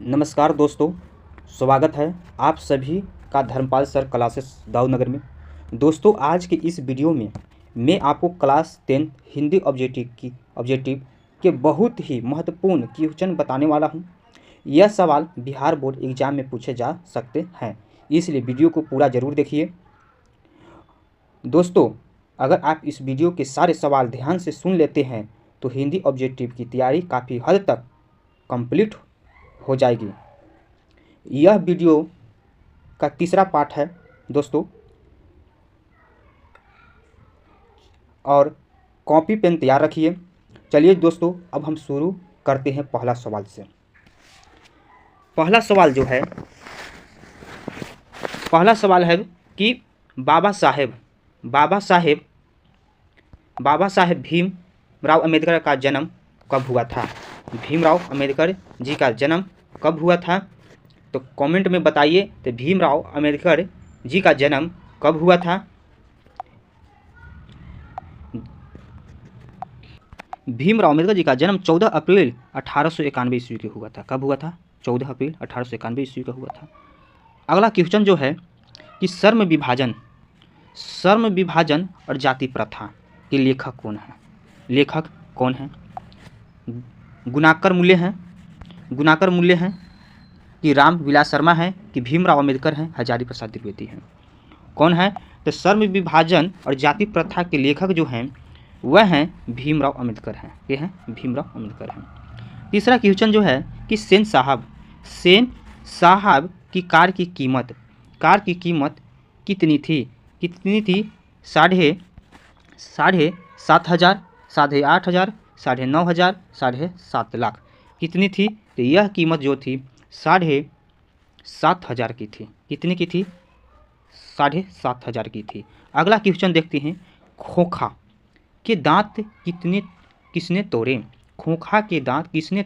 नमस्कार दोस्तों, स्वागत है आप सभी का धर्मपाल सर क्लासेस दाऊदनगर में। दोस्तों, आज के इस वीडियो में मैं आपको क्लास 10 हिंदी ऑब्जेक्टिव के बहुत ही महत्वपूर्ण क्वेश्चन बताने वाला हूं। यह सवाल बिहार बोर्ड एग्जाम में पूछे जा सकते हैं, इसलिए वीडियो को पूरा ज़रूर देखिए। दोस्तों, अगर आप इस वीडियो के सारे सवाल ध्यान से सुन लेते हैं तो हिंदी ऑब्जेक्टिव की तैयारी काफ़ी हद तक कंप्लीट हो जाएगी। यह वीडियो का तीसरा पार्ट है दोस्तों, और कॉपी पेन तैयार रखिए। चलिए दोस्तों, अब हम शुरू करते हैं पहला सवाल से। पहला सवाल है कि बाबा साहेब भीमराव अम्बेडकर का जन्म कब हुआ था। भीमराव अम्बेडकर जी का जन्म कब हुआ था, तो कमेंट में बताइए। तो भीमराव अम्बेडकर जी का जन्म कब हुआ था। भीमराव अम्बेडकर जी का जन्म 14 अप्रैल 1891 ईस्वी को हुआ था। कब हुआ था? 14 अप्रैल 1891 ईस्वी का हुआ था। अगला क्वेश्चन जो है कि श्रम विभाजन और जाति प्रथा के लेखक कौन है? गुणाकर मूल्य हैं कि राम विलास शर्मा है कि भीमराव अम्बेडकर हैं, हजारी प्रसाद द्विवेदी हैं। कौन है? तो श्रम विभाजन और जाति प्रथा के लेखक जो हैं वह हैं भीमराव अम्बेडकर हैं। ये हैं भीमराव अम्बेडकर हैं। तीसरा क्वेश्चन जो है कि सेन साहब की कार की कीमत कितनी थी? 7,500, 8,500, 9,500, 7.5 लाख कितनी थी? तो यह कीमत जो थी 7,500 की थी। कितनी की थी? 7,500 की थी। अगला क्वेश्चन देखते हैं, खोखा के दांत किसने तोड़े? खोखा के दांत किसने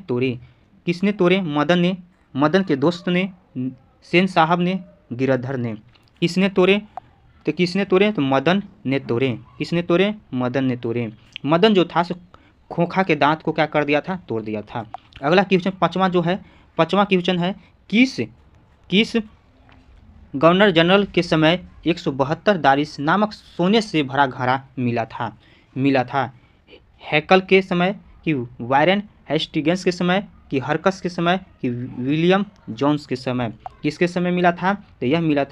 तोड़े? मदन के दोस्त ने, सेन साहब ने, गिरधर ने। किसने तोड़े? तो मदन ने तोड़े। किसने तोड़े? मदन ने तोड़े। मदन जो था खोखा के दांत को क्या कर दिया था? तोड़ दिया था। अगला क्वेश्चन पाँचवा क्वेश्चन है, किस गवर्नर जनरल के समय 172 दारिस नामक सोने से भरा घड़ा मिला था? हैकल के समय कि वारेन हेस्टिंग्स के समय कि हरकस के समय कि विलियम जोन्स के समय? किसके समय मिला था? तो यह मिला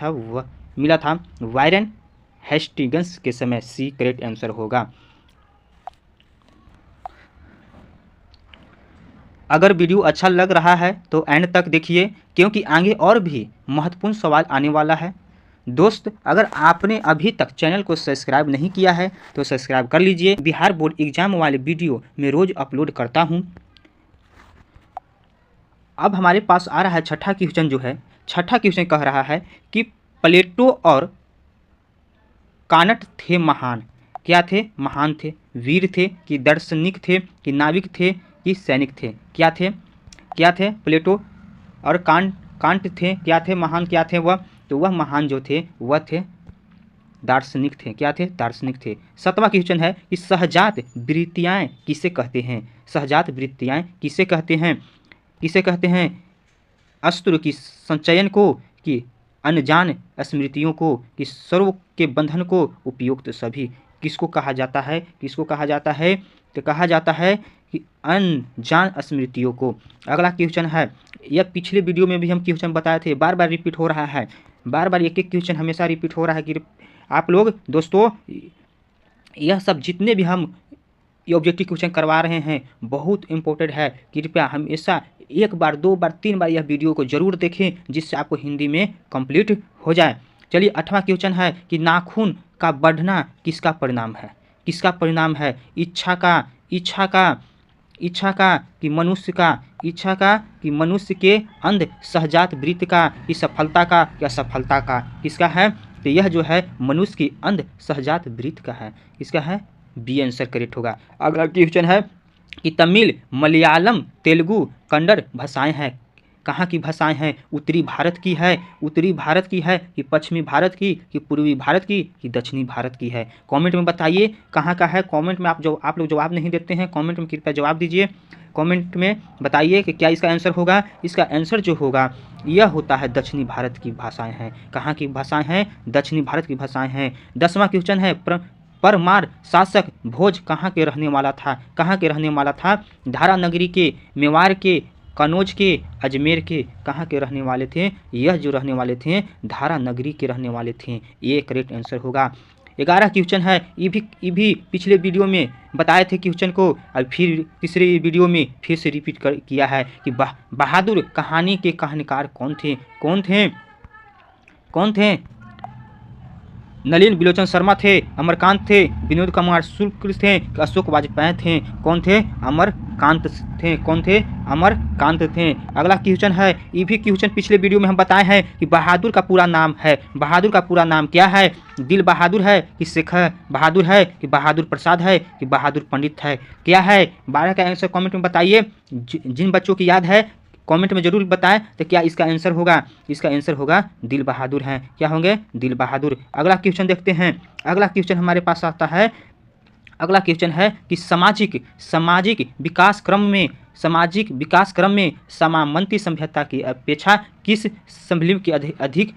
था वारेन हेस्टिंग्स के समय। सी करेक्ट आंसर होगा। अगर वीडियो अच्छा लग रहा है तो एंड तक देखिए, क्योंकि आगे और भी महत्वपूर्ण सवाल आने वाला है। दोस्त, अगर आपने अभी तक चैनल को सब्सक्राइब नहीं किया है तो सब्सक्राइब कर लीजिए। बिहार बोर्ड एग्जाम वाले वीडियो मैं रोज़ अपलोड करता हूं। अब हमारे पास आ रहा है छठा क्वेश्चन जो है। छठा क्वेश्चन कह रहा है कि प्लेटो और कांट थे महान। क्या थे? महान थे। वीर थे कि दार्शनिक थे कि नाविक थे कि सैनिक थे? क्या थे? प्लेटो और कांट थे। क्या थे? महान क्या थे वह? तो वह महान जो थे वह थे दार्शनिक थे। क्या थे? दार्शनिक थे। सातवां क्वेश्चन है कि सहजात वृत्तियाँ किसे कहते हैं? सहजात वृत्तियाँ किसे कहते हैं? अस्त्र की संचयन को कि अनजान स्मृतियों को कि सर्व के बंधन को उपयुक्त सभी? किसको कहा जाता है? तो कहा जाता है कि अनजान स्मृतियों को। अगला क्वेश्चन है, यह पिछले वीडियो में भी हम क्वेश्चन बताए थे, बार बार रिपीट हो रहा है। बार एक क्वेश्चन हमेशा रिपीट हो रहा है कि आप लोग दोस्तों, यह सब जितने भी हम ये ऑब्जेक्टिव क्वेश्चन करवा रहे हैं बहुत इंपॉर्टेंट है। कृपया हमेशा 1 बार 2 बार 3 बार यह वीडियो को जरूर देखें, जिससे आपको हिंदी में कंप्लीट हो जाए। चलिए, 8वां क्वेश्चन है कि नाखून का बढ़ना किसका परिणाम है? इच्छा का कि मनुष्य के अंध सहजात वृत्ति का कि सफलता का या सफलता का? किसका है? तो यह जो है मनुष्य की अंध सहजात वृत्ति का है। किसका है? बी आंसर करेक्ट होगा। अगला क्वेश्चन है कि तमिल, मलयालम, तेलुगु, कन्नड़ भाषाएं हैं। कहाँ की भाषाएं हैं? उत्तरी भारत की है, उत्तरी भारत की है कि पश्चिमी भारत की कि पूर्वी भारत की कि दक्षिणी भारत की है? कमेंट में बताइए कहाँ का है। कमेंट में आप लोग जवाब नहीं देते हैं, कमेंट में कृपया जवाब दीजिए। कमेंट में बताइए कि क्या इसका आंसर होगा। इसका आंसर जो होगा यह होता है दक्षिणी भारत की भाषाएं हैं। कहाँ की भाषाएं हैं? दक्षिणी भारत की भाषाएं हैं। 10वां क्वेश्चन है, परमार शासक भोज कहाँ के रहने वाला था? कहाँ के रहने वाला था? धारा नगरी के, मेवाड़ के, कनौज के, अजमेर के? कहाँ के रहने वाले थे? यह जो रहने वाले थे धारा नगरी के रहने वाले थे। ये करेक्ट आंसर होगा। 11 क्वेश्चन है, ये भी पिछले वीडियो में बताए थे क्वेश्चन को, अब फिर तीसरे वीडियो में फिर से रिपीट किया है कि बहादुर कहानी के कहानीकार कौन थे? कौन थे? कौन थे? नलिन बिलोचन शर्मा थे, अमरकांत थे, विनोद कुमार शुक्ल थे, अशोक वाजपेयी थे? कौन थे? अमरकांत थे। कौन थे? अमरकांत थे। अगला क्वेश्चन है, ये भी क्वेश्चन पिछले वीडियो में हम बताए हैं कि बहादुर का पूरा नाम है। बहादुर का पूरा नाम क्या है? दिल बहादुर है कि शेखर बहादुर है कि बहादुर प्रसाद है कि बहादुर पंडित है? क्या है? 12 का आंसर कमेंट में बताइए। जिन बच्चों की याद है कमेंट में जरूर बताएं तो क्या इसका आंसर होगा? इसका आंसर होगा दिल बहादुर हैं। क्या होंगे? दिल बहादुर। अगला क्वेश्चन देखते हैं। अगला क्वेश्चन हमारे पास आता है, अगला क्वेश्चन है कि सामाजिक विकास क्रम में समामंती सभ्यता की अपेक्षा किस सभ्य की अधिक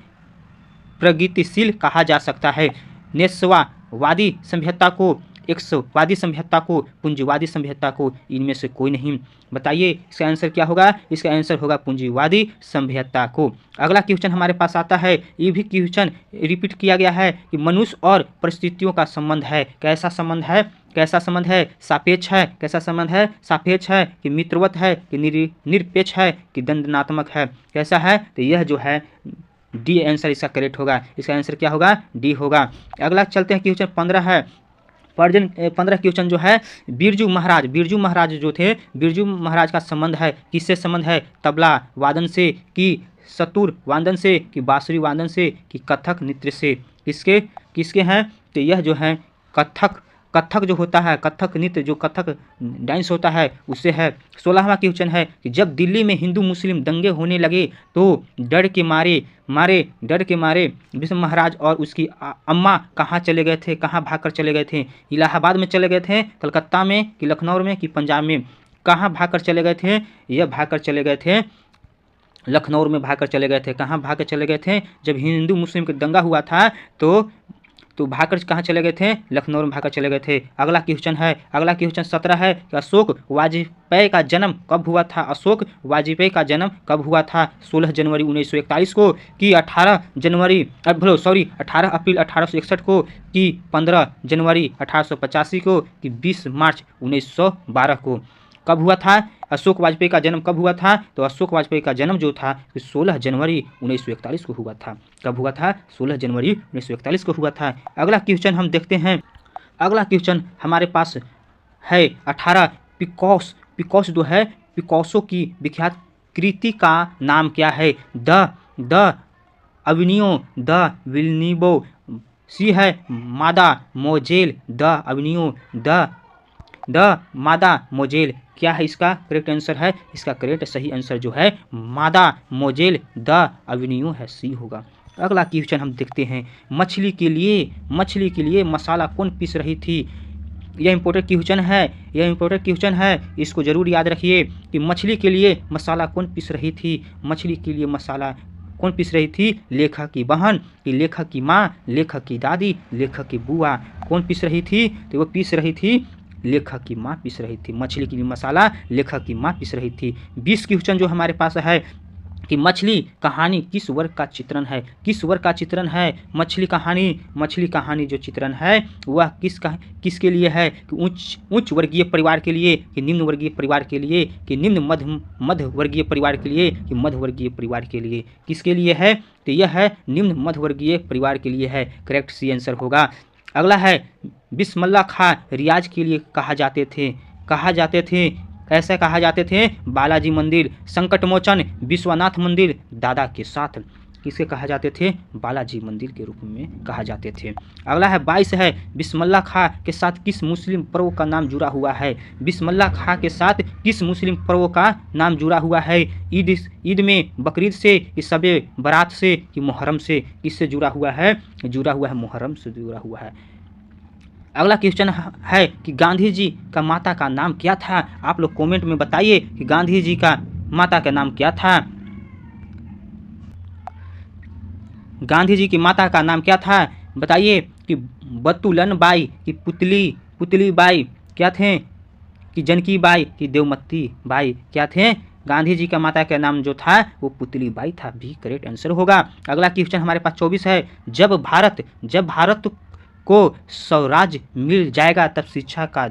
प्रगतिशील कहा जा सकता है? नेस्वावादी सभ्यता को, एक्सवादी सभ्यता को, पूंजीवादी सभ्यता को? इनमें से कोई नहीं। बताइए इसका आंसर क्या होगा? इसका आंसर होगा पूंजीवादी सभ्यता को। अगला क्वेश्चन हमारे पास आता है, ये भी क्वेश्चन रिपीट किया गया है कि मनुष्य और परिस्थितियों का संबंध है। कैसा संबंध है? कैसा संबंध है? सापेक्ष है। कैसा संबंध है? सापेक्ष है कि मित्रवत है कि निरपेक्ष है कि दंडनात्मक है? कैसा है? तो यह जो है डी आंसर इसका करेक्ट होगा। इसका आंसर क्या होगा? डी होगा। अगला चलते हैं, क्वेश्चन 15 है। 15 क्वेश्चन जो है, बिरजू महाराज जो थे, बिरजू महाराज का संबंध है, किससे संबंध है? तबला वादन से कि सतुर वादन से कि बांसुरी वादन से कि कथक नृत्य से? किसके हैं? तो यह जो है कथक जो होता है, कथक नृत्य जो कथक डांस होता है उससे है। 16वां क्वेश्चन है कि जब दिल्ली में हिंदू मुस्लिम दंगे होने लगे तो डर के मारे विष्णु महाराज और उसकी अम्मा कहाँ चले गए थे? कहाँ भागकर चले गए थे? इलाहाबाद में चले गए थे, कलकत्ता में कि लखनऊ में कि पंजाब में? कहाँ भागकर चले गए थे? यह भागकर चले गए थे लखनऊ में, भागकर चले गए थे। कहाँ भागकर चले गए थे? जब हिंदू मुस्लिम का दंगा हुआ था तो भागकर कहाँ चले गए थे? लखनऊ में भागकर चले गए थे। अगला क्वेश्चन है, अगला क्वेश्चन 17 है कि अशोक वाजपेयी का जन्म कब हुआ था? अशोक वाजपेयी का जन्म कब हुआ था? 16 जनवरी 1941 को कि 18 अप्रैल 1861 को कि 15 जनवरी 1885 को कि 20 मार्च 1912 को? कब हुआ था? अशोक वाजपेयी का जन्म कब हुआ था? तो अशोक वाजपेयी का जन्म जो था 16 जनवरी 1941 को हुआ था। कब हुआ था? 16 जनवरी 1941 को हुआ था। अगला क्वेश्चन हम देखते हैं। अगला क्वेश्चन हमारे पास है 18, पिकासो जो है, पिकासो की विख्यात कृति का नाम क्या है? द अवेन्यू, द विल्निबो, सी है मादा मोजेल, द अवेन्यू, द मादा मोजेल? क्या है इसका करेक्ट आंसर है? इसका करेक्ट सही आंसर जो है मादा मोजेल द अवेन्यू है, सी होगा। अगला क्वेश्चन हम देखते हैं, मछली के लिए मसाला कौन पीस रही थी? यह इंपॉर्टेंट क्वेश्चन है, इसको जरूर याद रखिए कि मछली के लिए मसाला कौन पीस रही थी? मछली के लिए मसाला कौन पीस रही थी? लेखक की बहन कि लेखक की माँ, लेखक की दादी, लेखक की बुआ? कौन पीस रही थी? तो वो पीस रही थी, लेखक की माँ पीस रही थी। मछली के लिए मसाला लेखक की माँ पीस रही थी। 20 क्वेश्चन जो हमारे पास है कि मछली कहानी किस वर्ग का चित्रण है? किस वर्ग का चित्रण है मछली कहानी जो चित्रण है वह किसके लिए है? कि उच्च वर्गीय परिवार के लिए कि निम्न वर्गीय परिवार के लिए कि निम्न मध्य वर्गीय परिवार के लिए कि मध्य वर्गीय परिवार के लिए? किसके लिए है? तो यह है निम्न मध्य वर्गीय परिवार के लिए है। करेक्ट सी आंसर होगा। अगला है, बिस्मिल्लाह खां रियाज के लिए कहा जाते थे। कैसे कहा जाते थे? बालाजी मंदिर, संकट मोचन, विश्वनाथ मंदिर, दादा के साथ? किसके कहा जाते थे? बालाजी मंदिर के रूप में कहा जाते थे। अगला है 22 है, बिस्मिल्लाह खां के साथ किस मुस्लिम पर्व का नाम जुड़ा हुआ है? बिस्मिल्लाह खां के साथ किस मुस्लिम पर्व का नाम जुड़ा हुआ है? ईद में, बकरीद से, कि शबे बारात से, कि मुहर्रम से? किससे जुड़ा हुआ है? जुड़ा हुआ है मुहर्रम से जुड़ा हुआ है। अगला क्वेश्चन है कि गांधी जी का माता का नाम क्या था? आप लोग कमेंट में बताइए कि गांधी जी का माता का नाम क्या था? गांधी जी की माता का नाम क्या था? बताइए कि बतुलन बाई, कि पुतली बाई क्या थे? कि जनकी बाई, कि देवमती बाई क्या थे? गांधी जी का माता का नाम जो था वो पुतली बाई था। भी करेक्ट आंसर होगा। अगला क्वेश्चन हमारे पास 24 है, जब भारत को स्वराज मिल जाएगा तब शिक्षा का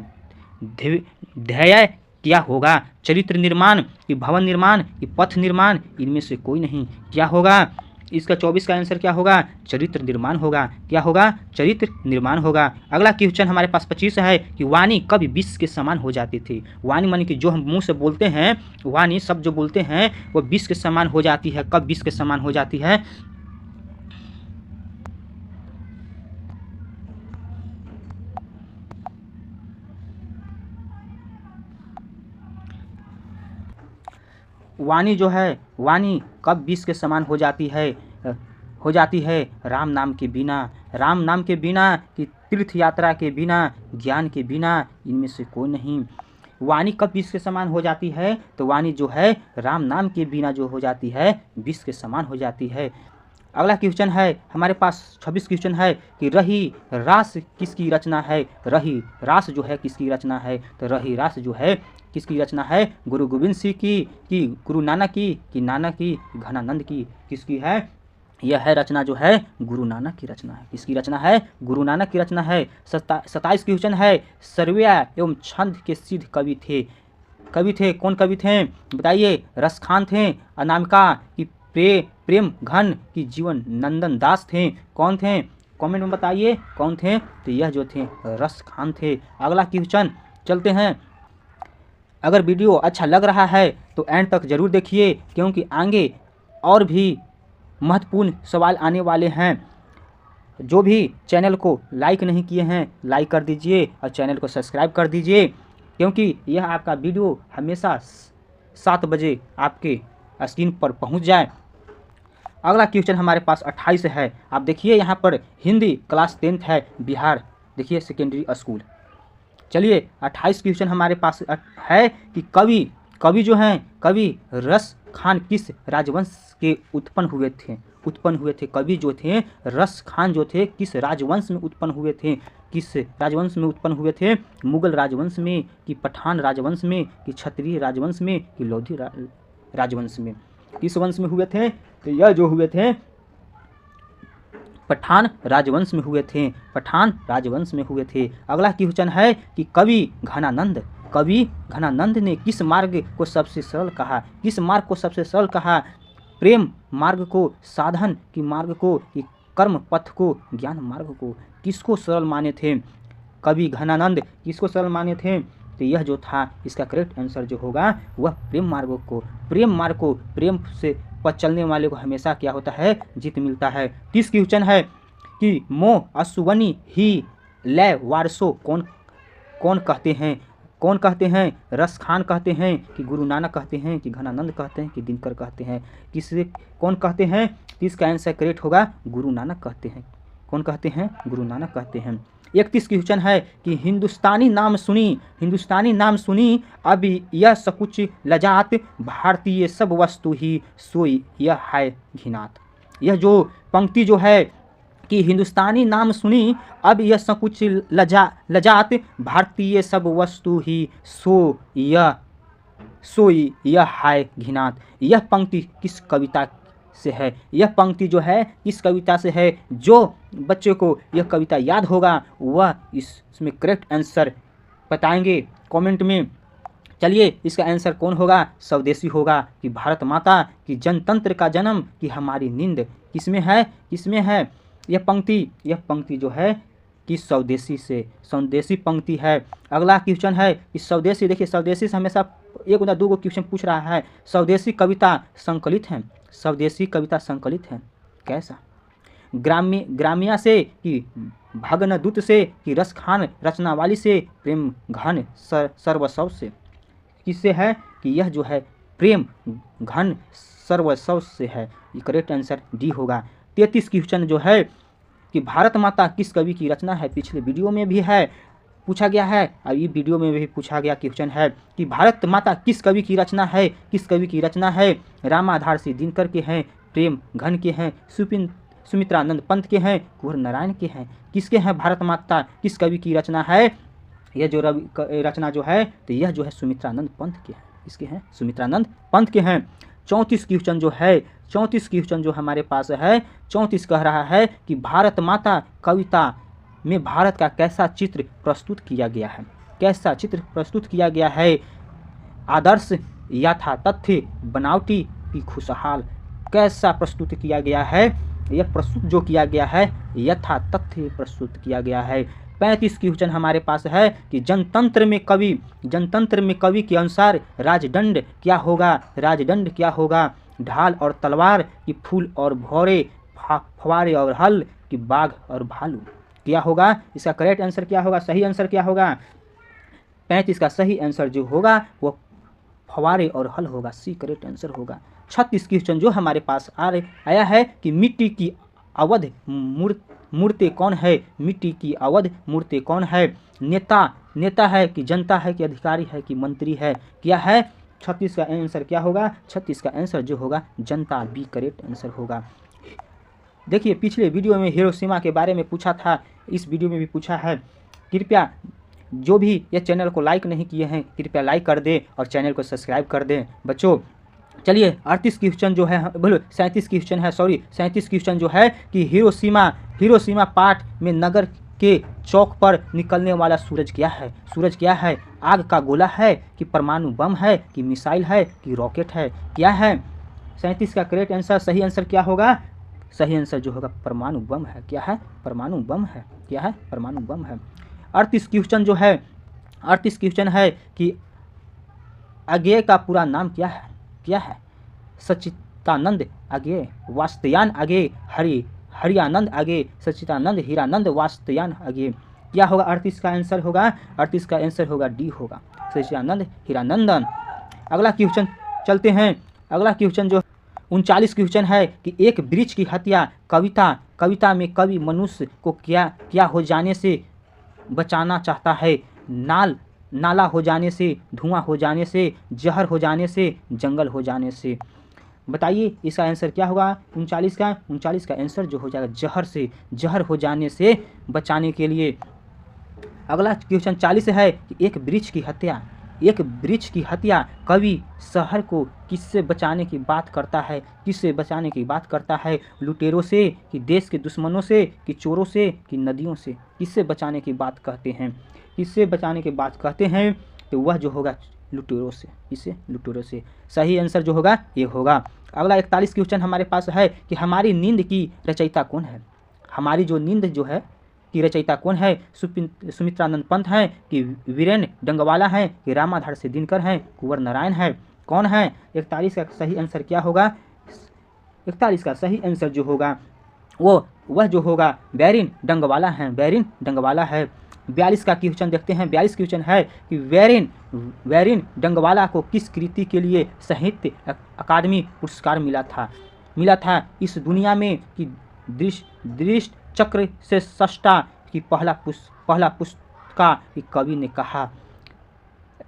ध्येय क्या होगा? चरित्र निर्माण, कि भवन निर्माण, कि पथ निर्माण? इनमें से कोई नहीं। क्या होगा? इसका 24 का आंसर क्या होगा? चरित्र निर्माण होगा। क्या होगा? चरित्र निर्माण होगा। अगला क्वेश्चन हमारे पास 25 है कि वाणी कब विष के समान हो जाती थी? वाणी मानी कि जो हम मुंह से बोलते हैं, वाणी सब जो बोलते हैं वो विष के समान हो जाती है। कब विष के समान हो जाती है? वाणी जो है, वाणी कब विष के समान हो जाती है? हो जाती है राम नाम के बिना, राम नाम के बिना, कि तीर्थ यात्रा के बिना, ज्ञान के बिना? इनमें से कोई नहीं। वाणी कब विष के समान हो जाती है? तो वाणी जो है राम नाम के बिना जो हो जाती है विष के समान हो जाती है। अगला क्वेश्चन है हमारे पास 26 क्वेश्चन है कि रही रास किसकी रचना है? रही रास जो है किसकी रचना है? तो रही रास जो है किसकी रचना है? गुरु गोविंद सिंह की, कि गुरु नानक की, कि नानक की, घनानंद की? किसकी है? यह है रचना जो है गुरु नानक की रचना है। किसकी रचना है? गुरु नानक की रचना है। 27 क्वेश्चन है, सर्वैया एवं छंद के सिद्ध कवि थे। कौन कवि थे? बताइए। रसखान थे, अनामिका, कि प्रेम घन, की जीवन नंदन दास थे? कौन थे? कमेंट में बताइए कौन थे? तो यह जो थे रसखान थे। अगला क्वेश्चन चलते हैं। अगर वीडियो अच्छा लग रहा है तो एंड तक जरूर देखिए, क्योंकि आगे और भी महत्वपूर्ण सवाल आने वाले हैं। जो भी चैनल को लाइक नहीं किए हैं लाइक कर दीजिए और चैनल को सब्सक्राइब कर दीजिए, क्योंकि यह आपका वीडियो हमेशा 7 बजे आपके स्क्रीन पर पहुंच जाए। अगला क्वेश्चन हमारे पास 28 है। आप देखिए यहाँ पर हिंदी क्लास 10th है, बिहार देखिए सेकेंडरी स्कूल। चलिए 28 क्वेश्चन हमारे पास है कि कवि जो हैं, कवि रस खान किस राजवंश के उत्पन्न हुए थे? कवि जो थे रस खान जो थे किस राजवंश में उत्पन्न हुए थे? किस राजवंश में उत्पन्न हुए थे? मुगल राजवंश में, कि पठान राजवंश में, कि क्षत्रिय राजवंश में, कि लोधी राजवंश में? किस वंश में हुए थे? तो यह जो हुए थे पठान राजवंश में हुए थे। पठान राजवंश में हुए थे। अगला क्वेश्चन है कि कवि घनानंद ने किस मार्ग को सबसे सरल कहा? किस मार्ग को सबसे सरल कहा? प्रेम मार्ग को, साधन की मार्ग को, कि कर्म पथ को, ज्ञान मार्ग को? किसको सरल माने थे? कवि घनानंद किसको सरल माने थे? तो यह जो था इसका करेक्ट आंसर जो होगा वह प्रेम मार्ग को। प्रेम से पर चलने वाले को हमेशा क्या होता है? जीत मिलता है। 30 क्वेश्चन है कि मो असुवनी ही लय वारसो कौन कहते हैं? रस खान कहते हैं, कि गुरु नानक कहते हैं, कि घनानंद कहते हैं, कि दिनकर कहते हैं? किसे कौन कहते हैं? 30 का आंसर करेक्ट होगा गुरु नानक कहते हैं। कौन कहते हैं? गुरु नानक कहते हैं। 31 क्वेश्चन है कि हिंदुस्तानी नाम सुनी अब यह सकुच लजात, भारतीय सब वस्तु ही सोई यह है घिनात। यह जो पंक्ति जो है कि हिंदुस्तानी नाम सुनी अब यह सकुच लजात, भारतीय सब वस्तु ही सोई यह है घिनात। यह पंक्ति किस कविता से है? यह पंक्ति जो है किस कविता से है? जो बच्चे को यह कविता याद होगा वह इसमें करेक्ट आंसर बताएंगे कमेंट में। चलिए इसका आंसर कौन होगा? स्वदेशी होगा। कि भारत माता की जनतंत्र का जन्म, कि हमारी नींद किसमें है? यह पंक्ति जो है कि स्वदेशी पंक्ति है। अगला क्वेश्चन है कि स्वदेशी, देखिए स्वदेशी से हमेशा 1 या 2 क्वेश्चन पूछ रहा है। स्वदेशी कविता संकलित है। कैसा। ग्राम्या से कि भगन दूत से कि रस खान रचना वाली से प्रेम घन सर्वस्व से। किससे है कि यह जो है प्रेम घन सर्वस्व से है। ये करेक्ट आंसर डी होगा। 33 क्वेश्चन जो है कि भारत माता किस कवि की रचना है। पिछले वीडियो में भी है पूछा गया है और ये वीडियो में भी पूछा गया क्वेश्चन है कि भारत माता किस कवि की रचना है। किस कवि की रचना है। रामाधार से दिनकर के हैं, प्रेम घन के हैं, सुमित्रानंद पंत के हैं, कुंवर नारायण के हैं। किसके हैं भारत माता किस कवि की रचना है। यह जो रचना जो है तो यह जो है सुमित्रानंद पंत के हैं। इसके हैं सुमित्रानंद पंत के हैं। 34 क्वेश्चन जो है 34 क्वेश्चन जो हमारे पास है 34 कह रहा है कि भारत माता कविता में भारत का कैसा चित्र प्रस्तुत किया गया है। कैसा चित्र प्रस्तुत किया गया है। आदर्श यथा तथ्य बनावटी की खुशहाल। कैसा प्रस्तुत किया गया है। यह प्रस्तुत जो किया गया है यथा तथ्य प्रस्तुत किया गया है। 35 क्वेश्चन हमारे पास है कि जनतंत्र में कवि के अनुसार राजदंड क्या होगा। राजदंड क्या होगा। ढाल और तलवार की फूल और भौरे, फवारे और हल की बाघ और भालू। क्या होगा इसका करेक्ट आंसर क्या होगा। सही आंसर क्या होगा। 35 का सही आंसर जो होगा वो फवारे और हल होगा। सी करेक्ट आंसर होगा। 36 क्वेश्चन जो हमारे पास आया है कि मिट्टी की अवध मूर्ति कौन है। मिट्टी की अवध मूर्ति कौन है। नेता है कि जनता है कि अधिकारी है कि मंत्री है। क्या है 36 का आंसर क्या होगा। 36 का आंसर जो होगा जनता, बी करेक्ट आंसर होगा। देखिए पिछले वीडियो में हिरोशिमा के बारे में पूछा था, इस वीडियो में भी पूछा है। कृपया जो भी ये चैनल को लाइक नहीं किए हैं कृपया लाइक कर दें और चैनल को सब्सक्राइब कर दें बच्चों। चलिए 38 क्वेश्चन जो है बोलो 37 क्वेश्चन है 37 क्वेश्चन जो है कि हिरोशिमा पाठ में नगर के चौक पर निकलने वाला सूरज क्या है। सूरज क्या है। आग का गोला है कि परमाणु बम है कि मिसाइल है कि रॉकेट है। क्या है 37 का करेक्ट आंसर। सही आंसर क्या होगा। सही आंसर जो होगा परमाणु बम है। क्या है परमाणु बम है। क्या है परमाणु बम है। 38 क्वेश्चन जो है 38 क्वेश्चन है कि अज्ञेय का पूरा नाम क्या है। क्या है सच्चिदानंद अज्ञेय, वात्स्यायन अज्ञेय, हरियानंद अज्ञेय, सच्चिदानंद हीरानंद वात्स्यायन अज्ञेय। क्या होगा 38 का आंसर होगा। 38 का आंसर होगा डी होगा सच्चिदानंद हीरानंदन। अगला क्वेश्चन चलते हैं। अगला क्वेश्चन जो 39 क्वेश्चन है कि एक वृक्ष की हत्या कविता में कवि मनुष्य को क्या हो जाने से बचाना चाहता है। नाला हो जाने से, धुआं हो जाने से, जहर हो जाने से, जंगल हो जाने से। बताइए इसका आंसर क्या होगा 39 का आंसर जो हो जाएगा जहर से, जहर हो जाने से बचाने के लिए। अगला क्वेश्चन 40 है कि एक वृक्ष की हत्या कवि शहर को किससे बचाने की बात करता है। किससे बचाने की बात करता है। लुटेरों से कि देश के दुश्मनों से कि चोरों से कि नदियों से। किससे बचाने की बात कहते हैं। किससे बचाने की बात कहते हैं तो वह जो होगा लुटेरों से। किससे लुटेरों से। सही आंसर जो होगा ये होगा। अगला 41 क्वेश्चन हमारे पास है कि हमारी नींद की रचयिता कौन है। हमारी जो नींद जो है की रचयिता कौन है। सुमित्रानंद पंत हैं कि वीरेन डंगवाला हैं कि रामाधार से दिनकर हैं, कुंवर नारायण है। कौन है 41 का सही आंसर क्या होगा। 41 का सही आंसर जो होगा वह जो होगा बैरिन डंगवाला हैं। बैरिन डंगवाला है। 42 का क्वेश्चन देखते हैं। 42 क्वेश्चन है कि बैरिन डंगवाला को किस कृति के लिए साहित्य अकादमी पुरस्कार मिला था। इस दुनिया में कि दृष्ट चक्र से सष्टा की पहला पुरस्कार कि कवि ने कहा।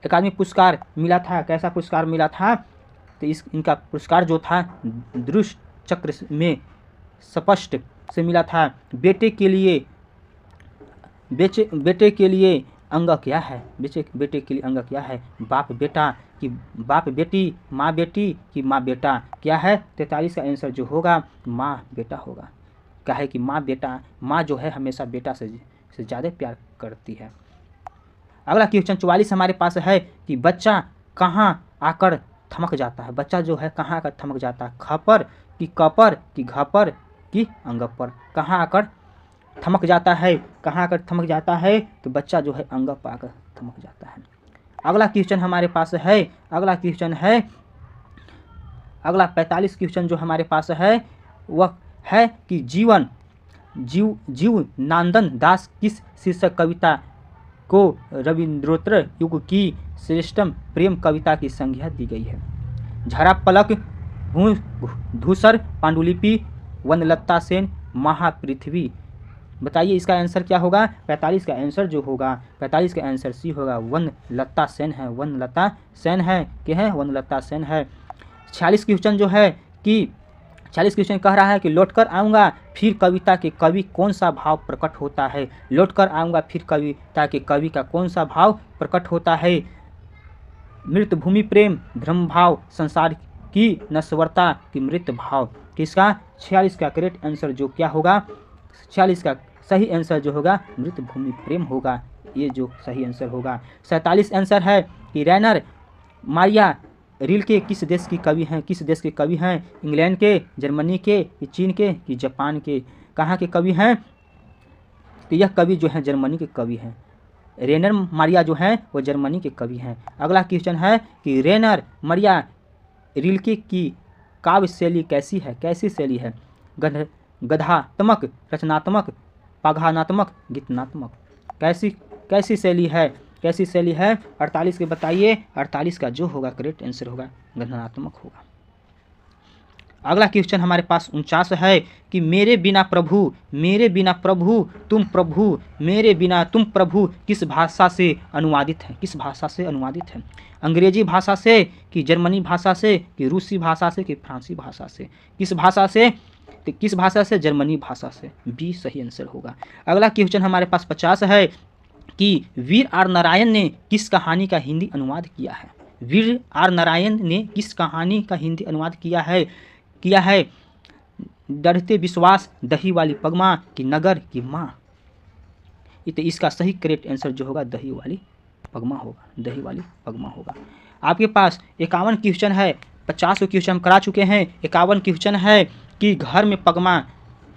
अकादमी पुरस्कार मिला था। कैसा पुरस्कार मिला था तो इनका पुरस्कार जो था दृष्ट चक्र में स्पष्ट से मिला था। बेटे के लिए अंग क्या है। बेटे के लिए अंग क्या है। बाप बेटा कि बाप बेटी, माँ बेटी कि माँ बेटा। क्या है 43 का आंसर जो होगा माँ बेटा होगा। क्या है कि माँ जो है हमेशा बेटा से ज़्यादा प्यार करती है। अगला क्वेश्चन 44 हमारे पास है कि बच्चा कहाँ आकर थमक जाता है। बच्चा जो है कहाँ आकर थमक जाता है। खपर कि कपर कि घपर कि अंग पर। कहाँ आकर थमक जाता है। कहाँ आकर थमक जाता है तो बच्चा जो है अंग पर आकर थमक जाता है। अगला क्वेश्चन हमारे पास है। अगला क्वेश्चन है अगला 45 क्वेश्चन जो हमारे पास है वह है कि जीवनानंद दास किस शीर्षक कविता को रविंद्रोत्तर युग की श्रेष्ठतम प्रेम कविता की संज्ञा दी गई है? झरा पलक, धूसर, पांडुलिपि, वनलता सेन, महापृथ्वी। बताइए इसका आंसर क्या होगा? 45 का आंसर जो होगा, 45 का आंसर सी होगा, वनलता सेन है। वनलता सेन है कि है वनलता सेन है। 46 क्वेश्चन जो है कि 40 क्वेश्चन कह रहा है कि लौटकर आऊँगा फिर कविता के कवि कौन सा भाव प्रकट होता है? लौटकर आऊँगा फिर कविता के कवि का कौन सा भाव प्रकट होता है? मृत भूमि प्रेम, धर्म भाव, संसार की नश्वरता की मृत भाव। किसका? 46 का करेक्ट आंसर जो क्या होगा? 46 का सही आंसर जो होगा मृत भूमि प्रेम होगा, ये जो सही आंसर होगा। 47 आंसर है कि रैनर मारिया रिल्के किस देश की कवि हैं? किस देश के कवि हैं? इंग्लैंड के, जर्मनी के, चीन के कि जापान के? कहाँ के कवि हैं? तो यह कवि जो है जर्मनी के कवि हैं। रेनर मारिया जो हैं वो जर्मनी के कवि हैं। अगला क्वेश्चन है कि रेनर मारिया रिल्के की काव्य शैली कैसी है? कैसी शैली है? गद्यात्मक, रचनात्मक, पाघानात्मक, गीतनात्मक। कैसी शैली है? कैसी शैली है? 48 के बताइए। 48 का जो होगा करेक्ट आंसर होगा गद्यात्मक होगा। अगला क्वेश्चन हमारे पास 49 है कि मेरे बिना प्रभु तुम प्रभु, मेरे बिना तुम प्रभु किस भाषा से अनुवादित है? किस भाषा से अनुवादित है? अंग्रेजी भाषा से कि जर्मनी भाषा से कि रूसी भाषा से कि फ्रांसी भाषा से? किस भाषा से? तो किस भाषा से? जर्मनी भाषा से। बी सही आंसर होगा। अगला क्वेश्चन हमारे पास 50 है कि वीर आर नारायण ने किस कहानी का हिंदी अनुवाद किया है? वीर आर नारायण ने किस कहानी का हिंदी अनुवाद किया है? डरते विश्वास, दही वाली पगमा कि नगर की माँ? तो इसका सही करेक्ट आंसर जो होगा दही वाली पगमा होगा। दही वाली पगमा होगा। आपके पास 51 क्वेश्चन है। 50 क्वेश्चन हम करा चुके हैं। 51 क्वेश्चन है कि घर में पगमा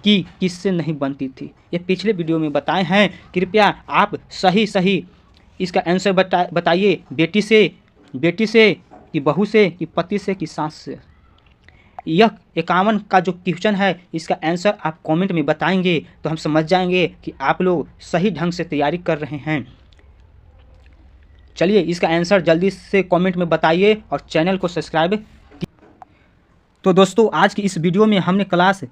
की किससे नहीं बनती थी? ये पिछले वीडियो में बताए हैं। कृपया आप सही इसका आंसर बताइए। बेटी से कि बहू से कि पति से कि सास से? यह 51 का जो क्वेश्चन है इसका आंसर आप कमेंट में बताएंगे तो हम समझ जाएंगे कि आप लोग सही ढंग से तैयारी कर रहे हैं। चलिए इसका आंसर जल्दी से कमेंट में बताइए और चैनल को सब्सक्राइब। तो दोस्तों आज की इस वीडियो में हमने क्लास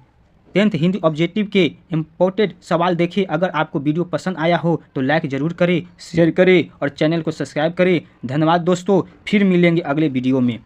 10th हिंदी ऑब्जेक्टिव के इम्पोर्टेंट सवाल देखे। अगर आपको वीडियो पसंद आया हो तो लाइक ज़रूर करें, शेयर करें और चैनल को सब्सक्राइब करें। धन्यवाद दोस्तों, फिर मिलेंगे अगले वीडियो में।